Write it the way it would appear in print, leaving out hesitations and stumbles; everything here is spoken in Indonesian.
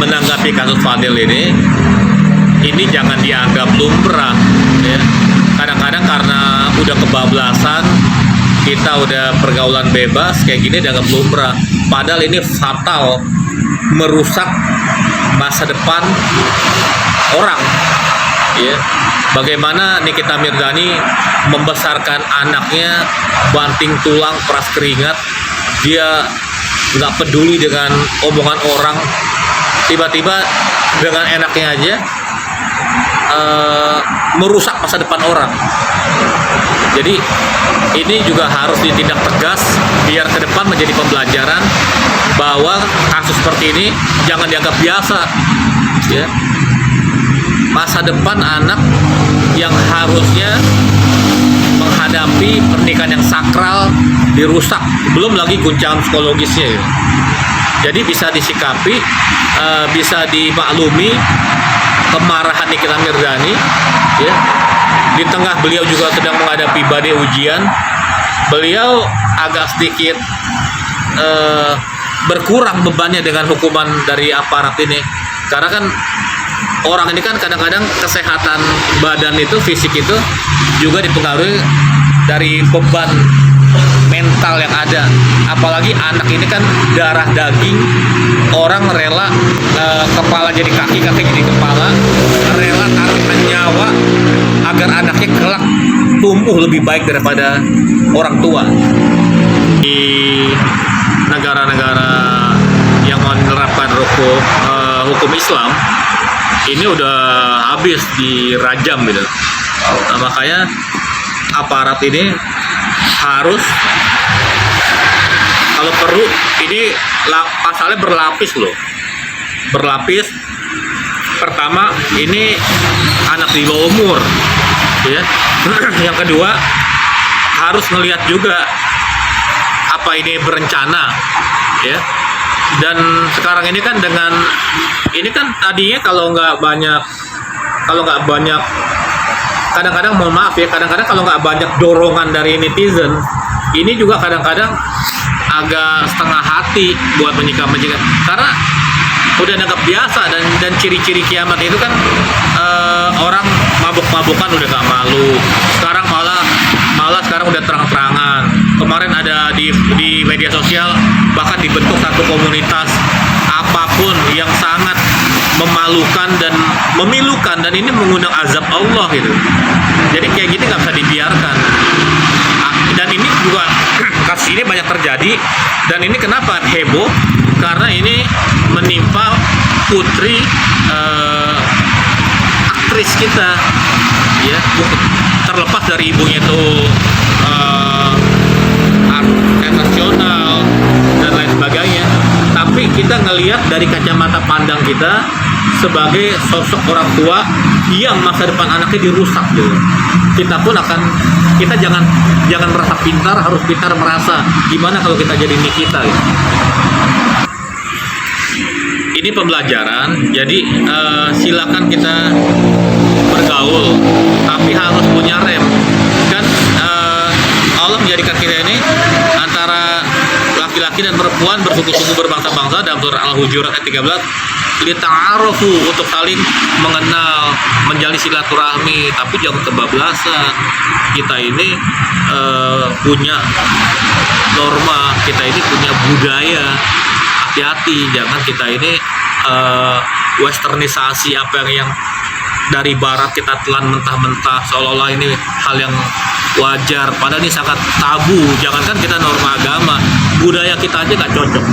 menanggapi kasus Fadil ini jangan dianggap lumrah ya. Kadang-kadang karena udah kebablasan, kita udah pergaulan bebas kayak gini dianggap lumrah, padahal ini fatal, merusak masa depan orang ya. Bagaimana Nikita Mirzani membesarkan anaknya banting tulang peras keringat, dia nggak peduli dengan omongan orang, tiba-tiba dengan enaknya aja merusak masa depan orang. Jadi ini juga harus ditindak tegas biar ke depan menjadi pembelajaran bahwa kasus seperti ini jangan dianggap biasa ya. Masa depan anak yang harusnya menghadapi pernikahan yang sakral dirusak, belum lagi guncangan psikologisnya ya. Jadi bisa disikapi, bisa dimaklumi kemarahan Nikita Mirzani ya. Di tengah beliau juga sedang menghadapi badai ujian, beliau agak sedikit berkurang bebannya dengan hukuman dari aparat ini, karena kan orang ini kan kadang-kadang kesehatan badan itu, fisik itu juga dipengaruhi dari beban mental yang ada. Apalagi anak ini kan darah daging, orang rela kepala jadi kaki, kaki jadi kepala, rela taruhan nyawa agar anaknya kelak tumbuh lebih baik daripada orang tua. Di negara-negara yang menerapkan hukum Islam ini udah habis dirajam gitu. Nah, makanya aparat ini harus, kalau perlu, ini pasalnya berlapis loh. Berlapis. Pertama, ini anak di bawah umur ya. Yang kedua, harus ngelihat juga apa ini berencana ya. Dan sekarang ini kan dengan ini kan tadinya kalau nggak banyak kadang-kadang, mohon maaf ya, kadang-kadang kalau nggak banyak dorongan dari netizen, ini juga kadang-kadang agak setengah hati buat menyikap, karena udah dianggap biasa. Dan ciri-ciri kiamat itu kan orang mabuk-mabukan udah gak malu, sekarang malah sekarang udah terang-terangan. Kemarin ada di media sosial bahkan dibentuk satu komunitas, apapun yang sangat memalukan dan memilukan, dan ini mengundang azab Allah gitu. Jadi kayak gini nggak bisa dibiarkan. Dan ini juga kasus ini banyak terjadi, dan ini kenapa heboh, karena ini menimpa putri aktris kita ya, terlepas dari ibunya itu artis nasional dan lain sebagainya, tapi kita ngelihat dari kacamata pandang kita sebagai sosok orang tua yang masa depan anaknya dirusak gitu. Kita pun kita jangan merasa pintar, harus pintar merasa gimana kalau kita jadi Nikita gitu. Ini pembelajaran, jadi silakan kita bergaul, tapi harus punya rem. Kan Allah menjadikan kita ini antara laki-laki dan perempuan bersuku-suku, berbangsa-bangsa, dalam surah Al-Hujurat ayat 13, lita'arufu, untuk saling mengenal, menjalin silaturahmi. Tapi jangan kebablasan. Kita ini punya norma, kita ini punya budaya. Hati-hati, jangan kita ini westernisasi apa yang dari barat kita telan mentah-mentah seolah-olah ini hal yang wajar, padahal ini sangat tabu. Jangankan kita norma agama, budaya kita aja nggak cocok.